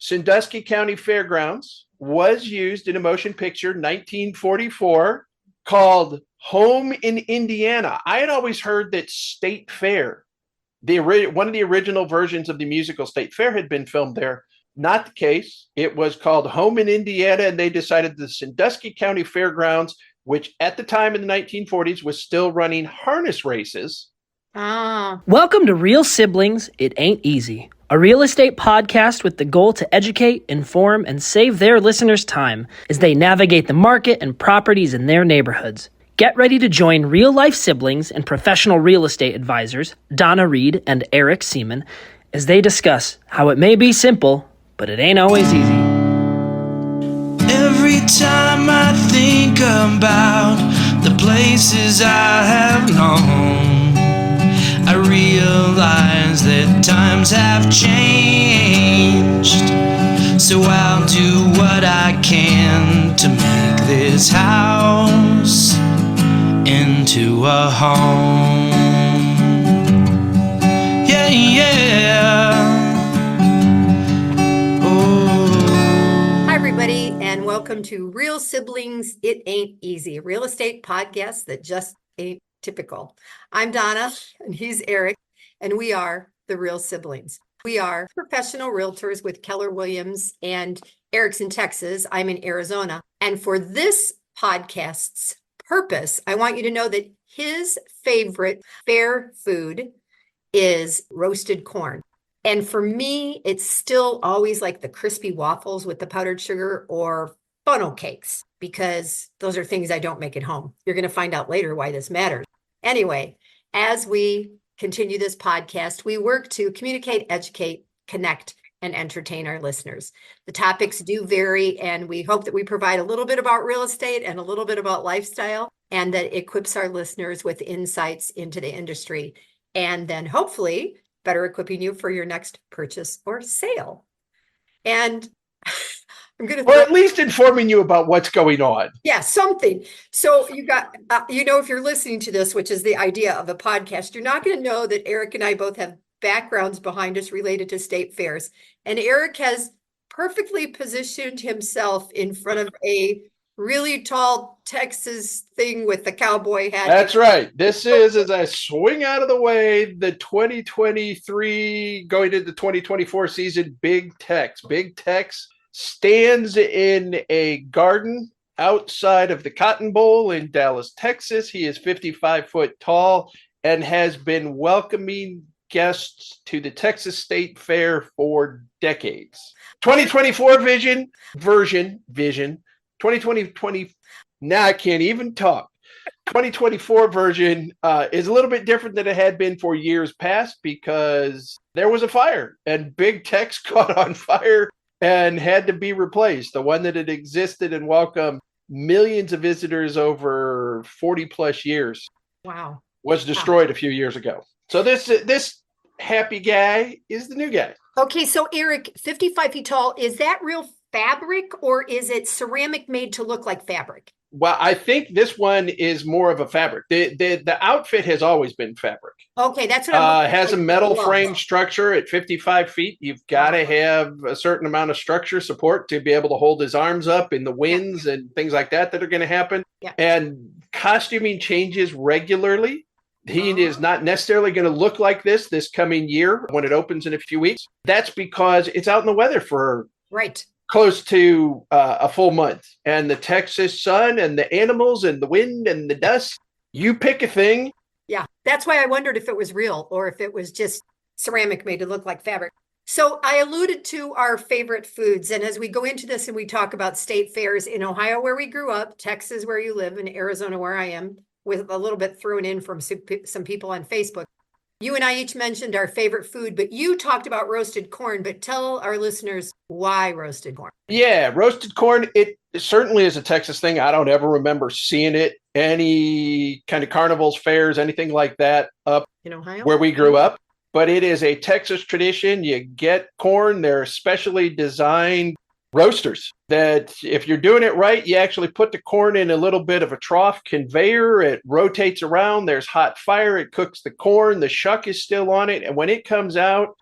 Sandusky County Fairgrounds was used in a motion picture 1944 called Home in Indiana. I had always heard that State Fair, one of the original versions of the musical State Fair, had been filmed there. Not the case. It was called Home in Indiana, and they decided the Sandusky County Fairgrounds, which at the time in the 1940s was still running harness races. Welcome to Real Siblings, It Ain't Easy, a real estate podcast with the goal to educate, inform, and save their listeners time as they navigate the market and properties in their neighborhoods. Get ready to join real-life siblings and professional real estate advisors, Donna Reed and Eric Seaman, as they discuss how it may be simple, but it ain't always easy. Every time I think about the places I have known, I realize that times have changed. So I'll do what I can to make this house into a home. Yeah, yeah. Hi, everybody, and welcome to Real Siblings, It Ain't Easy, a real estate podcast that just ain't typical. I'm Donna, and he's Eric, and we are the Real Siblings. We are professional realtors with Keller Williams, and Eric's in Texas. I'm in Arizona. And for this podcast's purpose, I want you to know that his favorite fair food is roasted corn. And for me, it's still always like the crispy waffles with the powdered sugar or funnel cakes, because those are things I don't make at home. You're going to find out later why this matters. Anyway, as we continue this podcast, we work to communicate, educate, connect, and entertain our listeners. The topics do vary, and we hope that we provide a little bit about real estate and a little bit about lifestyle, and that equips our listeners with insights into the industry, and then hopefully better equipping you for your next purchase or sale. And I'm going to, or at least informing you about what's going on. Yeah, something. So you got, if you're listening to this, which is the idea of a podcast, you're not going to know that Eric and I both have backgrounds behind us related to state fairs. And Eric has perfectly positioned himself in front of a really tall Texas thing with the cowboy hat. That's right. This is, as I swing out of the way, the 2023 going into the 2024 season, Big Tex. Big Tex stands in a garden outside of the Cotton Bowl in Dallas, Texas. He is 55 foot tall and has been welcoming guests to the Texas State Fair for decades. 2024 version 2020, now I can't even talk. 2024 version is a little bit different than it had been for years past, because there was a fire and Big Tex caught on fire and had to be replaced. The one that had existed and welcomed millions of visitors over 40 plus years. Wow. Was destroyed a few years ago. So this happy guy is the new guy. Okay, so Eric, 55 feet tall, is that real fabric or is it ceramic made to look like fabric? Well, I think this one is more of a fabric. The outfit has always been fabric. Okay, that's what I'm has a metal frame structure at 55 feet. You've got to have a certain amount of structure support to be able to hold his arms up in the winds and things like that are going to happen. Yeah. And costuming changes regularly. He is not necessarily going to look like this coming year when it opens in a few weeks. That's because it's out in the weather for close to a full month. And the Texas sun and the animals and the wind and the dust, you pick a thing. Yeah, that's why I wondered if it was real or if it was just ceramic made to look like fabric. So I alluded to our favorite foods. And as we go into this and we talk about state fairs in Ohio, where we grew up, Texas, where you live, and Arizona, where I am, with a little bit thrown in from some people on Facebook. You and I each mentioned our favorite food, but you talked about roasted corn. But tell our listeners why roasted corn. Yeah, roasted corn, it certainly is a Texas thing. I don't ever remember seeing it any kind of carnivals, fairs, anything like that up in Ohio where we grew up. But it is a Texas tradition. You get corn. They're specially designed roasters that if you're doing it right, you actually put the corn in a little bit of a trough conveyor. It rotates around. There's hot fire. It cooks the corn. The shuck is still on it. And when it comes out,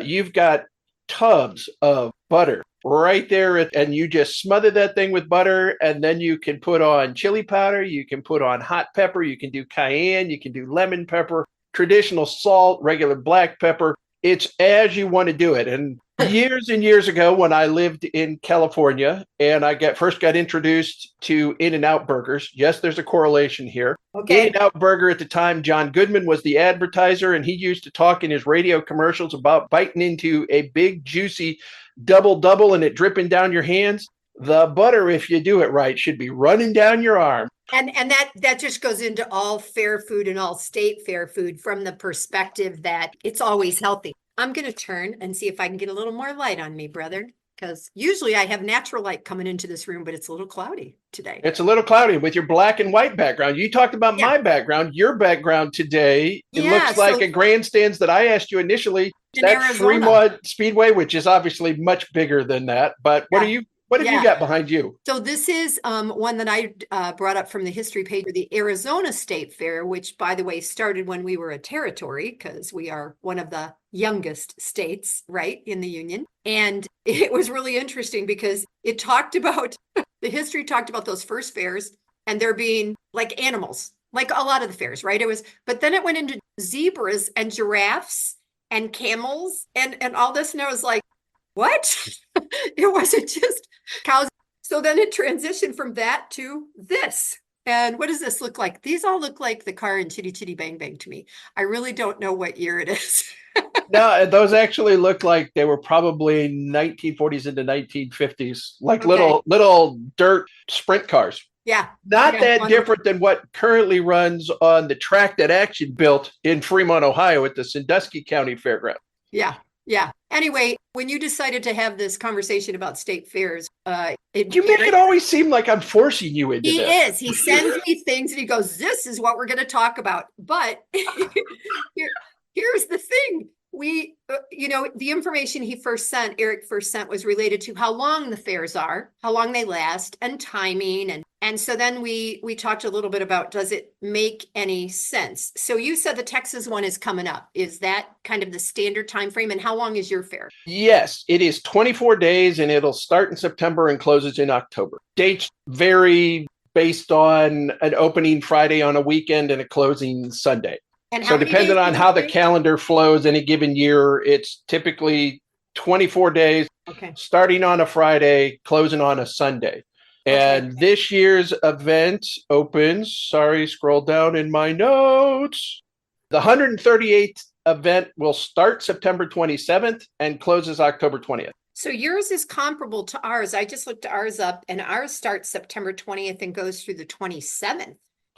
you've got tubs of butter right there. And you just smother that thing with butter. And then you can put on chili powder. You can put on hot pepper. You can do cayenne. You can do lemon pepper, traditional salt, regular black pepper. It's as you want to do it. And years and years ago, when I lived in California and I first got introduced to In-N-Out burgers, yes, there's a correlation here. Okay. In-N-Out Burger at the time, John Goodman was the advertiser, and he used to talk in his radio commercials about biting into a big, juicy double and it dripping down your hands. The butter, if you do it right, should be running down your arm. And that just goes into all fair food and all state fair food from the perspective that it's always healthy. I'm going to turn and see if I can get a little more light on me, brother, because usually I have natural light coming into this room, but it's a little cloudy today. It's a little cloudy with your black and white background. You talked about my background. Your background today, it looks like a grandstands that I asked you initially. That Fremont Speedway, which is obviously much bigger than that. But what have you got behind you? So this is one that I brought up from the history page of the Arizona State Fair, which, by the way, started when we were a territory because we are one of the youngest states, right, in the Union. And it was really interesting because it talked about, the history talked about those first fairs and there being like animals, like a lot of the fairs, right? But then it went into zebras and giraffes and camels and all this. And I was like, what? It wasn't just cows. So then it transitioned from that to this. And what does this look like? These all look like the car in Chitty Chitty Bang Bang to me. I really don't know what year it is. No, those actually look like they were probably 1940s into 1950s, like little dirt sprint cars. Yeah. Not that different than what currently runs on the track that Action built in Fremont, Ohio at the Sandusky County Fairground. Yeah. Yeah. Anyway, when you decided to have this conversation about state fairs, you make it always seem like I'm forcing you into this. He is. He sends me things and he goes, this is what we're going to talk about. But here's the thing. We, the information Eric first sent was related to how long the fairs are, how long they last, and timing. And so then we talked a little bit about, does it make any sense? So you said the Texas one is coming up. Is that kind of the standard time frame? And how long is your fair? Yes, it is 24 days and it'll start in September and closes in October. Dates vary based on an opening Friday on a weekend and a closing Sunday. And so depending on how the calendar flows any given year, it's typically 24 days, starting on a Friday, closing on a Sunday. And this year's event opens, scroll down in my notes. The 138th event will start September 27th and closes October 20th. So yours is comparable to ours. I just looked ours up and ours starts September 20th and goes through the 27th.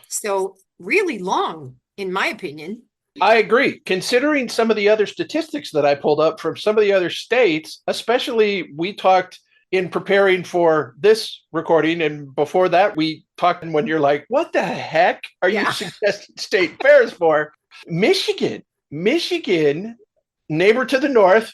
So really long, in my opinion. I agree. Considering some of the other statistics that I pulled up from some of the other states, especially we talked in preparing for this recording. And before that, we talked when you're like, what the heck are you suggesting state fairs for? Michigan, neighbor to the north.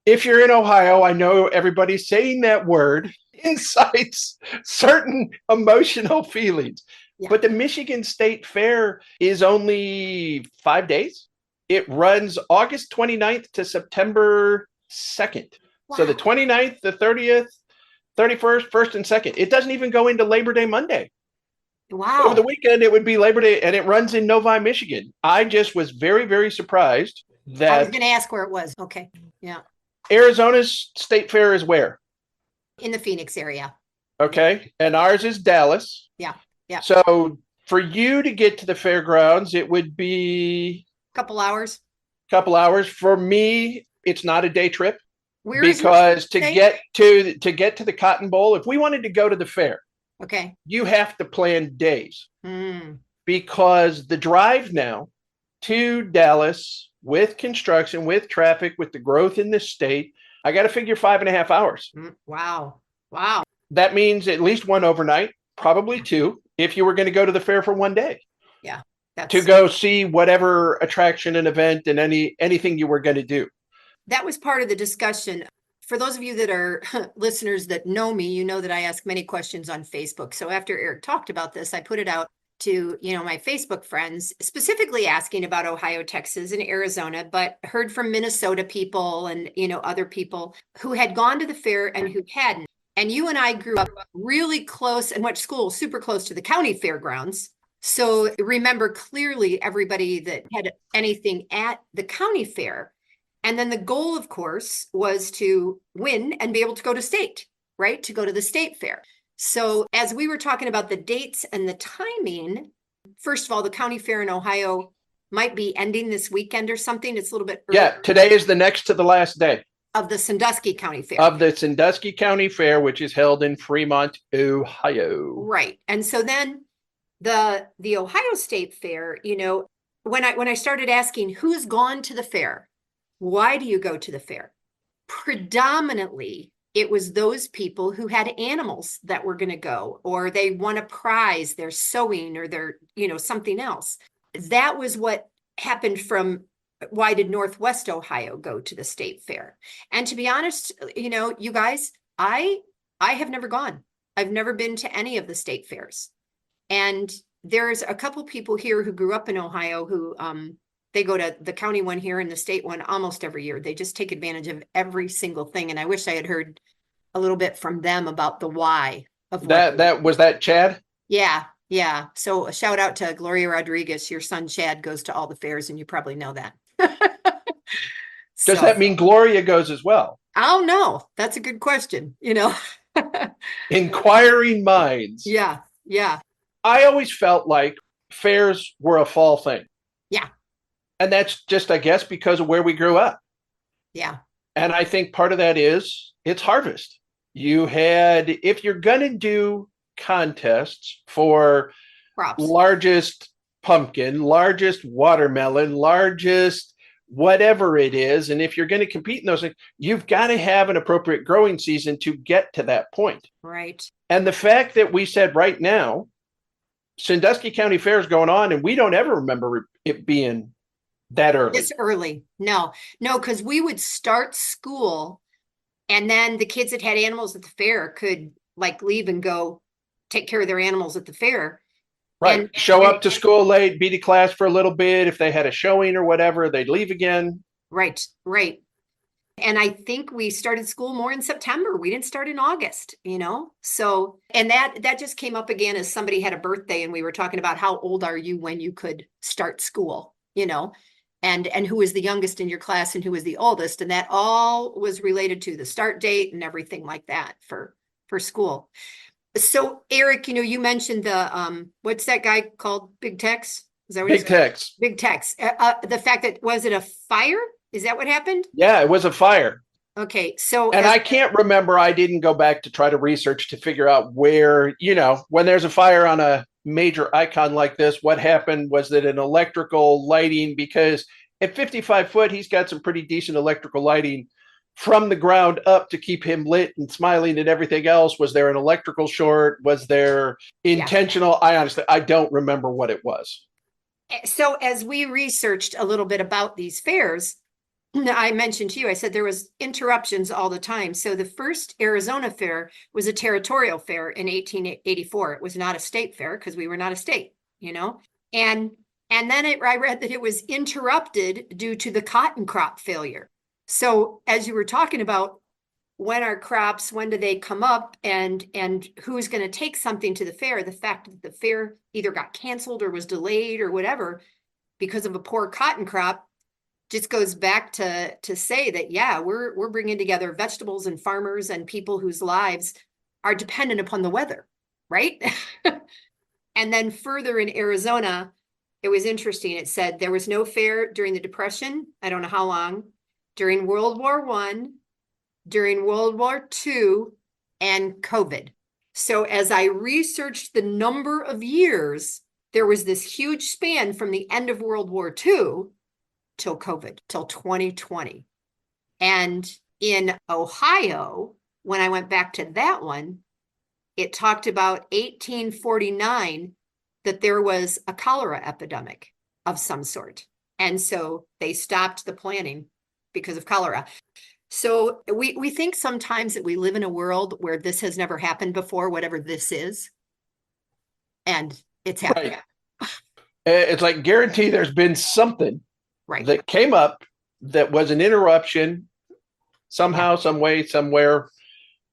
If you're in Ohio, I know everybody's saying that word incites certain emotional feelings. Yeah. But the Michigan State Fair is only 5 days. It runs August 29th to September 2nd. Wow. So the 29th, the 30th, 31st, 1st, and 2nd. It doesn't even go into Labor Day Monday. Wow. Over the weekend, it would be Labor Day, and it runs in Novi, Michigan. I just was very, very surprised that... I was going to ask where it was. Okay. Yeah. Arizona's State Fair is where? In the Phoenix area. Okay. And ours is Dallas. Yeah. Yeah. So for you to get to the fairgrounds, it would be a couple hours. For me, it's not a day trip. Where because to get to the Cotton Bowl, if we wanted to go to the fair, you have to plan days. Because the drive now to Dallas with construction, with traffic, with the growth in this state, I got to figure 5.5 hours. Wow. That means at least one overnight, probably two, if you were going to go to the fair for one day. Yeah. To go see whatever attraction and event and anything you were going to do. That was part of the discussion. For those of you that are listeners that know me, you know that I ask many questions on Facebook. So after Eric talked about this, I put it out to, my Facebook friends, specifically asking about Ohio, Texas, and Arizona, but heard from Minnesota people and, other people who had gone to the fair and who hadn't. And you and I grew up really close and went to school super close to the county fairgrounds. So remember clearly everybody that had anything at the county fair. And then the goal, of course, was to win and be able to go to state, right? To go to the state fair. So as we were talking about the dates and the timing, first of all, the county fair in Ohio might be ending this weekend or something. It's a little bit early. Yeah, today is the next to the last day Of the Sandusky County Fair. of the Sandusky County Fair, which is held in Fremont, Ohio. Right. And so then the Ohio State Fair, when I started asking who's gone to the fair, why do you go to the fair? Predominantly, it was those people who had animals that were going to go, or they won a prize, they're sewing, or they're, something else. That was what happened from why did Northwest Ohio go to the state fair? And to be honest, you guys, I have never gone. I've never been to any of the state fairs. And there's a couple people here who grew up in Ohio who they go to the county one here and the state one almost every year. They just take advantage of every single thing. And I wish I had heard a little bit from them about the why of that was that Chad? Yeah. Yeah. So a shout out to Gloria Rodriguez. Your son Chad goes to all the fairs and you probably know that. Does that mean Gloria goes as well? I don't know. That's a good question. Inquiring minds. Yeah. Yeah. I always felt like fairs were a fall thing. Yeah. And that's just, I guess, because of where we grew up. Yeah. And I think part of that is it's harvest. You had, if you're going to do contests for Props. Largest pumpkin, largest watermelon, largest whatever it is, and if you're going to compete in those things, you've got to have an appropriate growing season to get to that point. Right. And the fact that we said right now, Sandusky County Fair is going on, and we don't ever remember it being that early. This early. No, because we would start school and then the kids that had animals at the fair could leave and go take care of their animals at the fair. Right. And show up to school late, be to class for a little bit. If they had a showing or whatever, they'd leave again. Right. And I think we started school more in September. We didn't start in August, So, and that just came up again as somebody had a birthday and we were talking about how old are you when you could start school, and who was the youngest in your class and who was the oldest. And that all was related to the start date and everything like that for school. So Eric, you mentioned the, what's that guy called? Big Tex? Is that what Big Tex? Big Tex. The fact that, was it a fire? Is that what happened? Yeah, it was a fire. Okay. So, and I can't remember, I didn't go back to try to research to figure out where, when there's a fire on a major icon like this, what happened? Was it an electrical lighting? Because at 55 foot, he's got some pretty decent electrical lighting from the ground up to keep him lit and smiling and everything else. Was there an electrical short? Was there intentional? Yeah. I don't remember what it was. So as we researched a little bit about these fairs, I mentioned to you, I said there was interruptions all the time. So the first Arizona fair was a territorial fair in 1884. It was not a state fair because we were not a state, and then I read that it was interrupted due to the cotton crop failure. So as you were talking about when our crops, when do they come up and who's going to take something to the fair, the fact that the fair either got canceled or was delayed or whatever because of a poor cotton crop just goes back to say that, yeah, we're bringing together vegetables and farmers and people whose lives are dependent upon the weather, right? And then further in Arizona, it was interesting. It said there was no fair during the Depression. I don't know how long. During World War I, during World War II, and COVID. So as I researched the number of years, there was this huge span from the end of World War II till COVID, till 2020. And in Ohio, when I went back to that one, it talked about 1849, that there was a cholera epidemic of some sort. And so they stopped the planning because of cholera. So we think sometimes that we live in a world where this has never happened before, whatever this is. And it's happening. Right. It's like guarantee there's been something Right. that came up that was an interruption somehow, Yeah. some way, somewhere.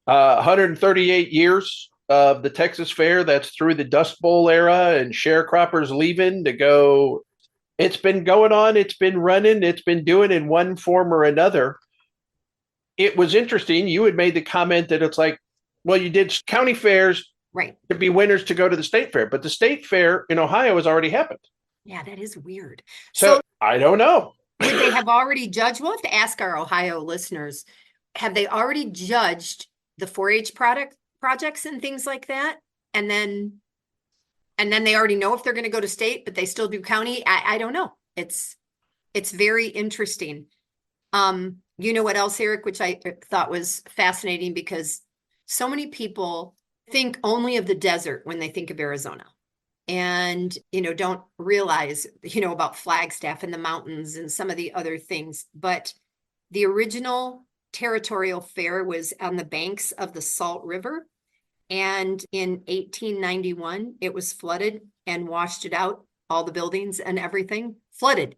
138 years of the Texas Fair. That's through the Dust Bowl era and sharecroppers leaving to go. It's been going on. It's been running. It's been doing in one form or another. It was interesting. You had made the comment that it's like, well, you did county fairs Right. to be winners to go to the state fair, but the state fair in Ohio has already happened. Yeah, that is weird. So I don't know. Would they have already judged? We'll have to ask our Ohio listeners. Have they already judged the 4-H projects and things like that? And then they already know if they're going to go to state, but they still do county. I don't know. It's very interesting. You know what else, Eric, which I thought was fascinating, because so many people think only of the desert when they think of Arizona, and, don't realize, about Flagstaff and the mountains and some of the other things. But the original territorial fair was on the banks of the Salt River. And in 1891, it was flooded and washed it out. All the buildings and everything flooded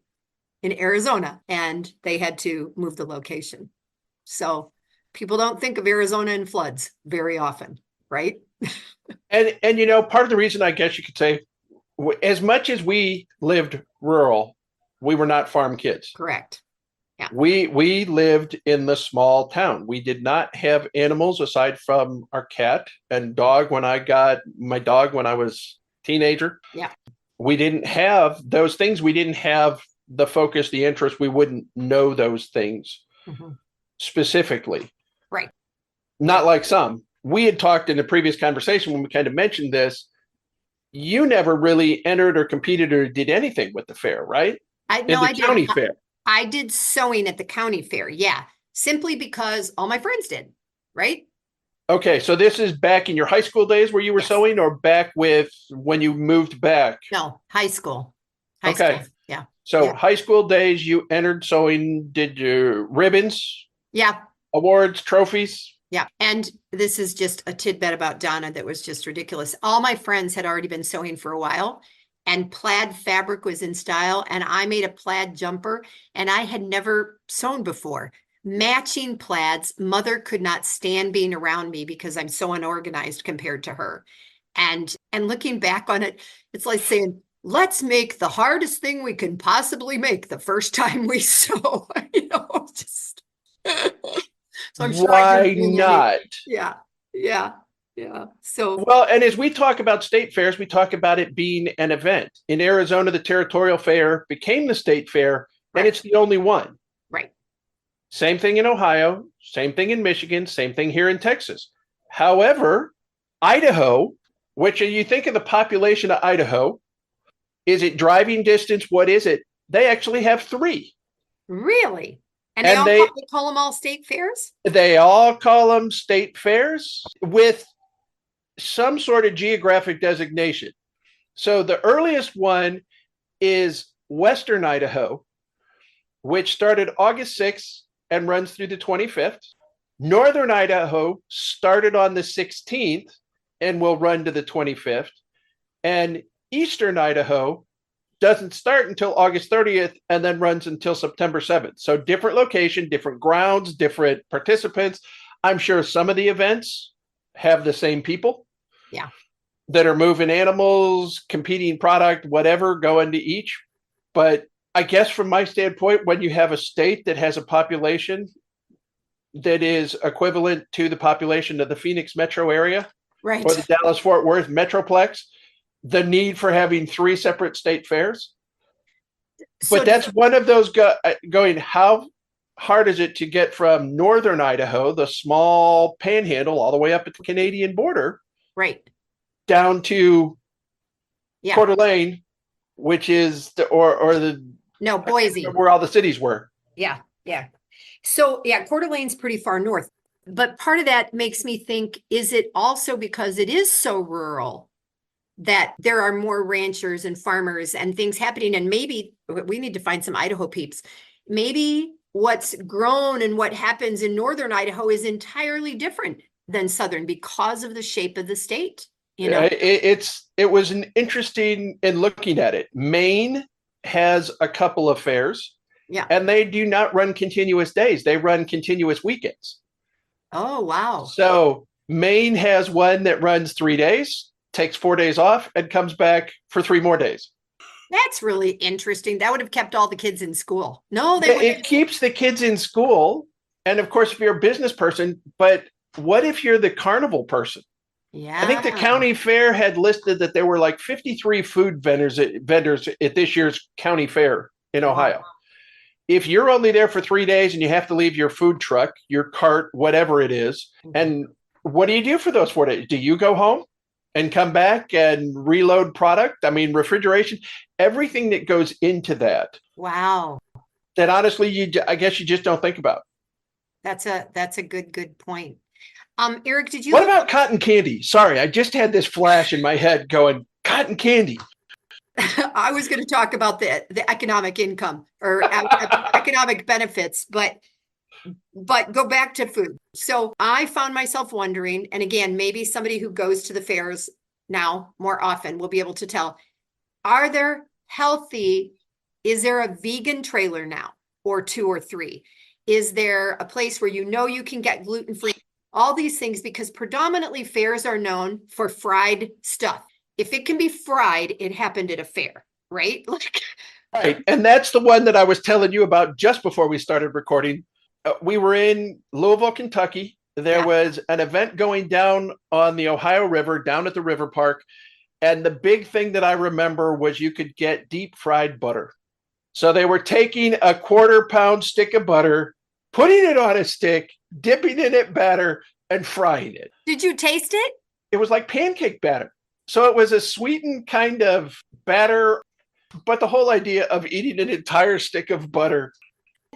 in Arizona, and they had to move the location. So people don't think of Arizona in floods very often, right? And part of the reason, I guess you could say, as much as we lived rural, we were not farm kids. Correct. Yeah. We lived in the small town. We did not have animals aside from our cat and dog when I got my dog when I was teenager. Yeah. We didn't have those things. We didn't have the focus, the interest. We wouldn't know those things specifically. Right. Not like some. We had talked in the previous conversation when we kind of mentioned this. You never really entered or competed or did anything with the fair, right? I county did. fair. I did sewing at the county fair. Yeah. Simply because all my friends did. Right. Okay. So this is back in your high school days where you were sewing, or back with when you moved back? No, high school. High Okay. school. Yeah. So high school days, you entered sewing, did your ribbons, Yeah. awards, trophies? Yeah. And this is just a tidbit about Donna that was just ridiculous. All my friends had already been sewing for a while, and plaid fabric was in style. And I made a plaid jumper, and I had never sewn before. Matching plaids. Mother could not stand being around me because I'm so unorganized compared to her. And looking back on it, it's like saying, let's make the hardest thing we can possibly make the first time we sew, just. So I'm sure Why not? Yeah. So well, and as we talk about state fairs, we talk about it being an event. In Arizona, the territorial fair became the state fair, and it's the only one. Right. Same thing in Ohio, same thing in Michigan, same thing here in Texas. However, Idaho, which you think of the population of Idaho, is it driving distance? What is it? They actually have 3. Really? And they call them all state fairs? They all call them state fairs with some sort of geographic designation. So the earliest one is Western Idaho, which started August 6th and runs through the 25th. Northern Idaho started on the 16th and will run to the 25th. And Eastern Idaho doesn't start until August 30th and then runs until September 7th. So different location, different grounds, different participants. I'm sure some of the events have the same people. Yeah. That are moving animals, competing product, whatever, going to each. But I guess from my standpoint, when you have a state that has a population that is equivalent to the population of the Phoenix metro area, right, or the Dallas-Fort Worth metroplex, the need for having 3 separate state fairs. But that's one of those going, how hard is it to get from northern Idaho, the small panhandle, all the way up at the Canadian border, right, down to Coeur d'Alene, which is Boise, where all the cities were. Yeah. So Coeur d'Alene's pretty far north. But part of that makes me think, is it also because it is so rural that there are more ranchers and farmers and things happening? And maybe we need to find some Idaho peeps. Maybe what's grown and what happens in northern Idaho is entirely different than southern because of the shape of the state. you know? It was an interesting in looking at it. Maine has a couple of fairs, Yeah. and they do not run continuous days. They run continuous weekends. Oh, wow. So Maine has one that runs 3 days, takes 4 days off, and comes back for 3 more days. That's really interesting. That would have kept all the kids in school. No, they Yeah, wouldn't. it keeps the kids in school. And of course, if you're a business person, but what if you're the carnival person? I think the Yeah. county fair had listed that there were like 53 food vendors at this year's county fair in Ohio. If you're only there for 3 days and you have to leave your food truck, your cart, whatever it is, and what do you do for those 4 days? Do you go home and come back and reload product? I mean, refrigeration, everything that goes into that. Wow. That honestly, I guess you just don't think about. That's a good point. Eric, did you What about cotton candy? Sorry, I just had this flash in my head going, cotton candy. I was going to talk about the economic income or economic benefits, but go back to food. So I found myself wondering, and again, maybe somebody who goes to the fairs now more often will be able to tell, are there healthy, is there a vegan trailer now or 2 or 3? Is there a place where you can get gluten-free? All these things, because predominantly fairs are known for fried stuff. If it can be fried, it happened at a fair, right? Right. And that's the one that I was telling you about just before we started recording. We were in Louisville, Kentucky. There was an event going down on the Ohio River, down at the river park. And the big thing that I remember was you could get deep fried butter. So they were taking a 1/4-pound stick of butter, putting it on a stick, dipping in it batter, and frying it. Did you taste it? It was like pancake batter. So it was a sweetened kind of batter, but the whole idea of eating an entire stick of butter.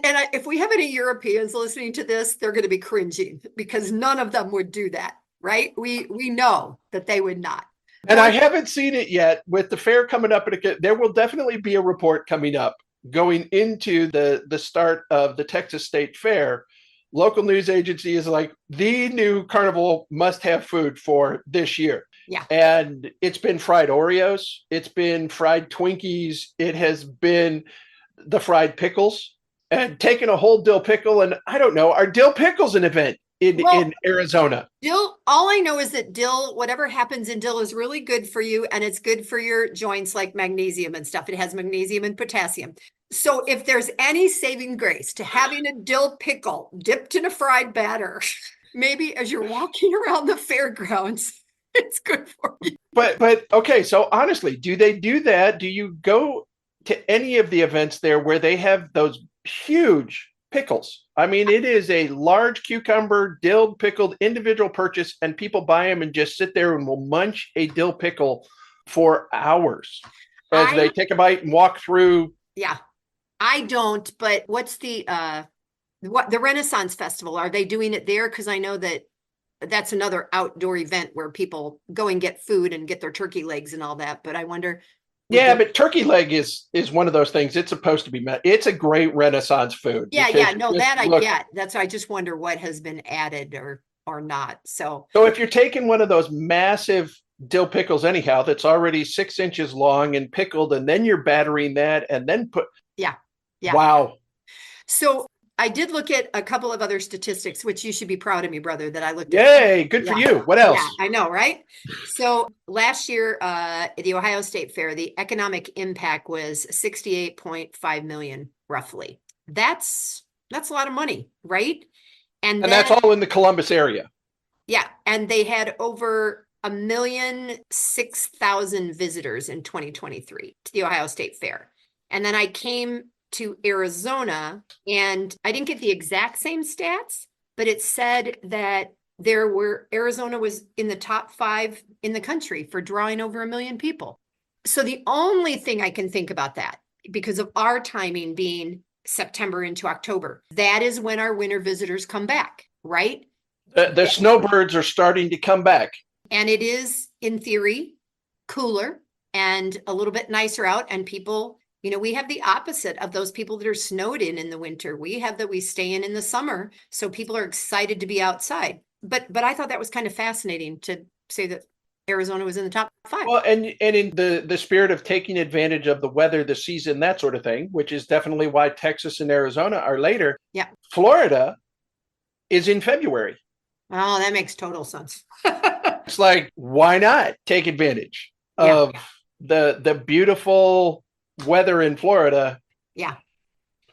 And if we have any Europeans listening to this, they're going to be cringing because none of them would do that, right? We know that they would not. And I haven't seen it yet. With the fair coming up, there will definitely be a report coming up going into the start of the Texas State Fair. Local news agency is like, the new carnival must have food for this year. Yeah. And it's been fried Oreos. It's been fried Twinkies. It has been the fried pickles and taking a whole dill pickle. And I don't know, are dill pickles an event in Arizona? Dill, all I know is that dill, whatever happens in dill is really good for you. And it's good for your joints like magnesium and stuff. It has magnesium and potassium. So if there's any saving grace to having a dill pickle dipped in a fried batter, maybe as you're walking around the fairgrounds, it's good for you. But okay, so honestly, do they do that? Do you go to any of the events there where they have those huge pickles? I mean, it is a large cucumber, dill pickled individual purchase, and people buy them and just sit there and will munch a dill pickle for hours as they take a bite and walk through. Yeah, I don't, but what's the Renaissance Festival? Are they doing it there? Because I know that's another outdoor event where people go and get food and get their turkey legs and all that. But I wonder. Yeah, but turkey leg is one of those things. It's supposed to be met. It's a great Renaissance food. Yeah, no, that I get. That's why I just wonder what has been added or not. So if you're taking one of those massive dill pickles anyhow, that's already 6 inches long and pickled, and then you're battering that and then yeah. Wow. So I did look at a couple of other statistics, which you should be proud of me, brother, that I looked at. Yay, good for you. What else? Yeah, I know, right? So last year, at the Ohio State Fair, the economic impact was 68.5 million, roughly. That's a lot of money, right? And that's all in the Columbus area. Yeah, and they had over 1,006,000 visitors in 2023 to the Ohio State Fair. And then I came to Arizona, and I didn't get the exact same stats, but it said that Arizona was in the top 5 in the country for drawing over 1 million people. So the only thing I can think about that, because of our timing being September into October, that is when our winter visitors come back, right? The snowbirds are starting to come back. And it is, in theory, cooler and a little bit nicer out, and people, we have the opposite of those people that are snowed in the winter. We have that we stay in the summer. So people are excited to be outside. But I thought that was kind of fascinating to say that Arizona was in the top 5. Well, and in the spirit of taking advantage of the weather, the season, that sort of thing, which is definitely why Texas and Arizona are later. Yeah. Florida is in February. Oh, that makes total sense. It's like, why not take advantage of the beautiful weather in Florida? Yeah.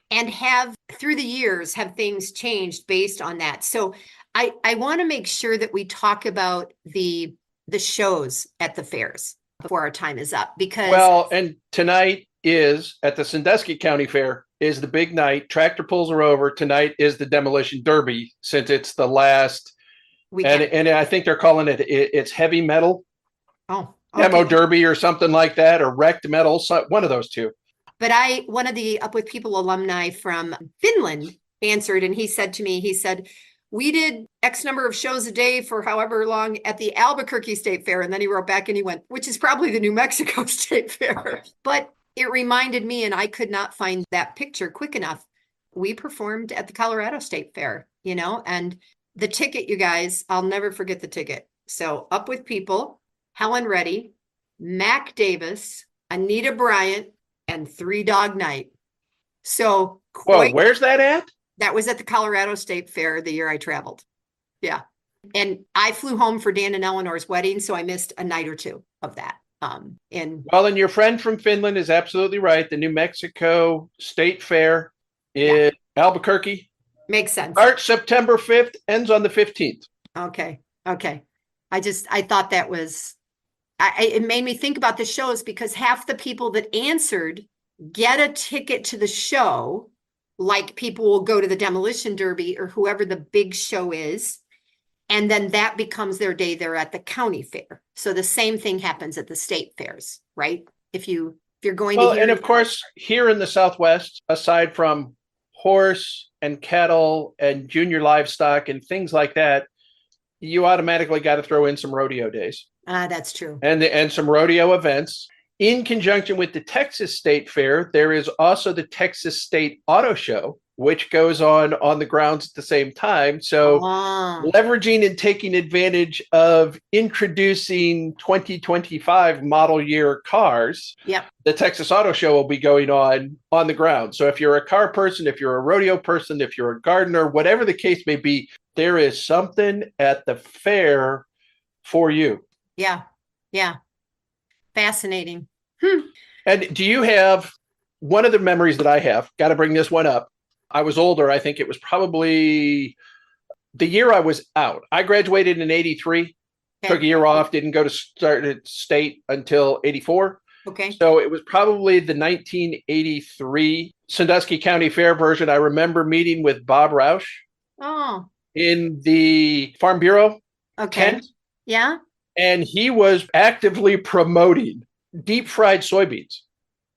And have through the years have things changed based on that. So I want to make sure that we talk about the shows at the fairs before our time is up, because Well, and tonight is at the Sandusky County Fair is the big night. Tractor pulls are over. Tonight is the demolition derby, since it's the last. weekend. And I think they're calling it's heavy metal Oh, demo okay. derby or something like that, or wrecked metal, so one of those two. But one of the Up With People alumni from Finland answered, and he said to me, he said, we did X number of shows a day for however long at the Albuquerque State Fair. And then he wrote back and he went, which is probably the New Mexico State Fair. But it reminded me, and I could not find that picture quick enough. We performed at the Colorado State Fair, and the ticket, you guys, I'll never forget the ticket. So Up With People, Helen Reddy, Mac Davis, Anita Bryant, and Three Dog Night. So Whoa, where's that at? That was at the Colorado State Fair the year I traveled. Yeah. And I flew home for Dan and Eleanor's wedding, so I missed a night or two of that. And your friend from Finland is absolutely right. The New Mexico State Fair in Albuquerque makes sense. Starts September 5th, ends on the 15th. Okay. I thought that was, it made me think about the shows, because half the people that answered get a ticket to the show. Like people will go to the demolition derby or whoever the big show is. And then that becomes their day. They're at the county fair. So the same thing happens at the state fairs, right? If you're going to and of course, here in the Southwest, aside from horse and cattle and junior livestock and things like that, you automatically got to throw in some rodeo days. That's true. And some rodeo events. In conjunction with the Texas State Fair, there is also the Texas State Auto Show, which goes on the grounds at the same time. So leveraging and taking advantage of introducing 2025 model year cars, the Texas Auto Show will be going on the ground. So if you're a car person, if you're a rodeo person, if you're a gardener, whatever the case may be, there is something at the fair for you. Yeah. Fascinating. And do you have one of the memories that I have? Got to bring this one up. I was older. I think it was probably the year I was out. I graduated in 83, took a year off, didn't go to start at state until 84. Okay. So it was probably the 1983 Sandusky County Fair version. I remember meeting with Bob Roush in the Farm Bureau tent. Yeah. And he was actively promoting deep fried soybeans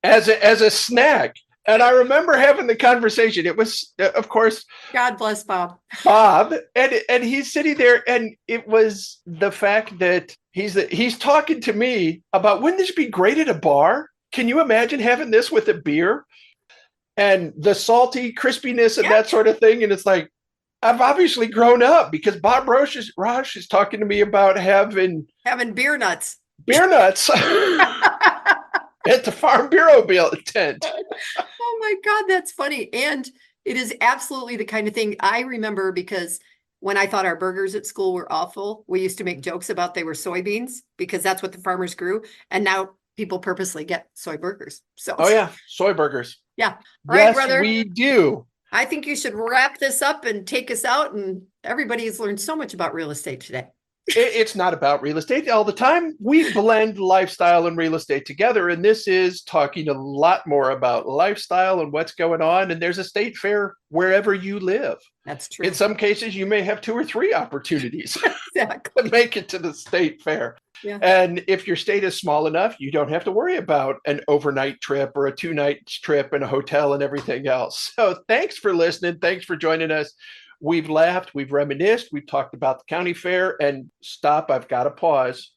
as a snack. And I remember having the conversation. It was, of course, God bless Bob. And he's sitting there, and it was the fact that he's talking to me about, wouldn't this be great at a bar? Can you imagine having this with a beer? And the salty crispiness and that sort of thing. And it's like, I've obviously grown up, because Bob Roush is talking to me about having beer nuts. At the Farm Bureau tent. Oh my God, that's funny. And it is absolutely the kind of thing I remember, because when I thought our burgers at school were awful, we used to make jokes about they were soybeans, because that's what the farmers grew. And now people purposely get soy burgers. So soy burgers. Yeah. All right, brother. We do. I think you should wrap this up and take us out. And everybody has learned so much about real estate today. It's not about real estate all the time. We blend lifestyle and real estate together. And this is talking a lot more about lifestyle and what's going on. And there's a state fair wherever you live. That's true. In some cases, you may have 2 or 3 opportunities exactly. to make it to the state fair. Yeah. And if your state is small enough, you don't have to worry about an overnight trip or a 2-night trip in a hotel and everything else. So thanks for listening. Thanks for joining us. We've laughed, we've reminisced, we've talked about the county fair. And I've got to pause.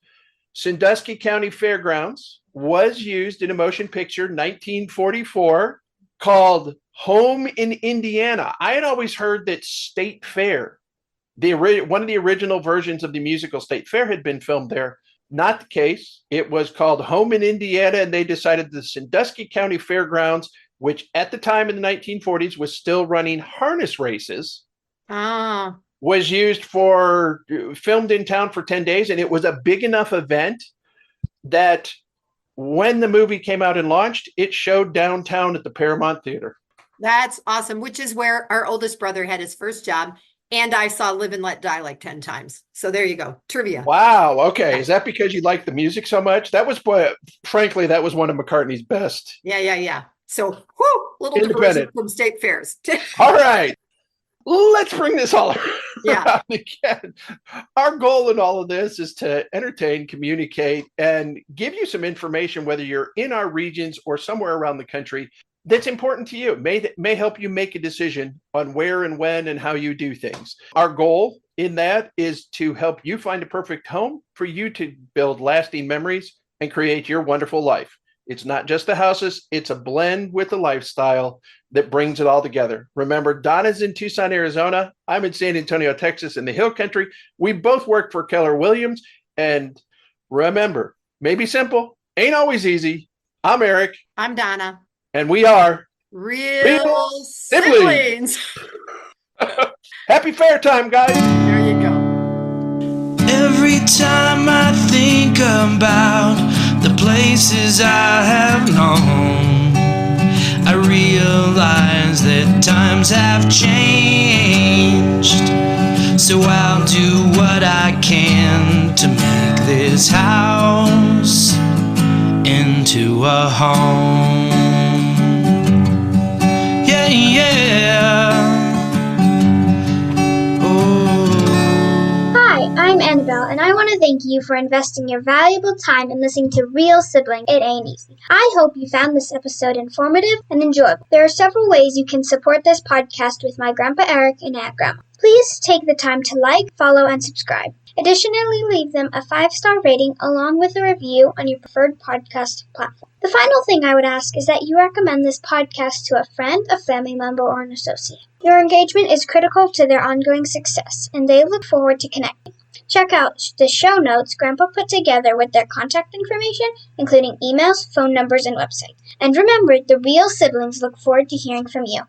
Sandusky County Fairgrounds was used in a motion picture 1944 called Home in Indiana. I had always heard that State Fair, one of the original versions of the musical State Fair, had been filmed there. Not the case. It was called Home in Indiana, and they decided the Sandusky County Fairgrounds, which at the time in the 1940s was still running harness races, Ah, was used for filmed in town for 10 days. And it was a big enough event that when the movie came out and launched, it showed downtown at the Paramount Theater. that's awesome, which is where our oldest brother had his first job. And I saw Live and Let Die like 10 times. So there you go. Trivia. Wow. Okay. Is that because you like the music so much? That was, frankly, that was one of McCartney's best. Yeah. So, whoo, little diversion Independent. from state fairs. All right. Let's bring this all Yeah. around again. Our goal in all of this is to entertain, communicate, and give you some information, whether you're in our regions or somewhere around the country, that's important to you. May help you make a decision on where and when and how you do things. Our goal in that is to help you find a perfect home for you to build lasting memories and create your wonderful life. It's not just the houses, it's a blend with the lifestyle that brings it all together. Remember, Donna's in Tucson, Arizona. I'm in San Antonio, Texas, in the Hill Country. We both work for Keller Williams. And remember, maybe simple, ain't always easy. I'm Eric. I'm Donna. And we are Real siblings. Happy fair time, guys. There you go. Every time I think about the places I have known, I realize that times have changed. So I'll do what I can to make this house into a home. Yeah. Hi, I'm Annabelle, and I want to thank you for investing your valuable time in listening to Real Sibling. It Ain't Easy. I hope you found this episode informative and enjoyable. There are several ways you can support this podcast with my Grandpa Eric and Aunt Grandma. Please take the time to like, follow, and subscribe. Additionally, leave them a 5-star rating along with a review on your preferred podcast platform. The final thing I would ask is that you recommend this podcast to a friend, a family member, or an associate. Your engagement is critical to their ongoing success, and they look forward to connecting. Check out the show notes Grandpa put together with their contact information, including emails, phone numbers, and website. And remember, the Real Siblings look forward to hearing from you.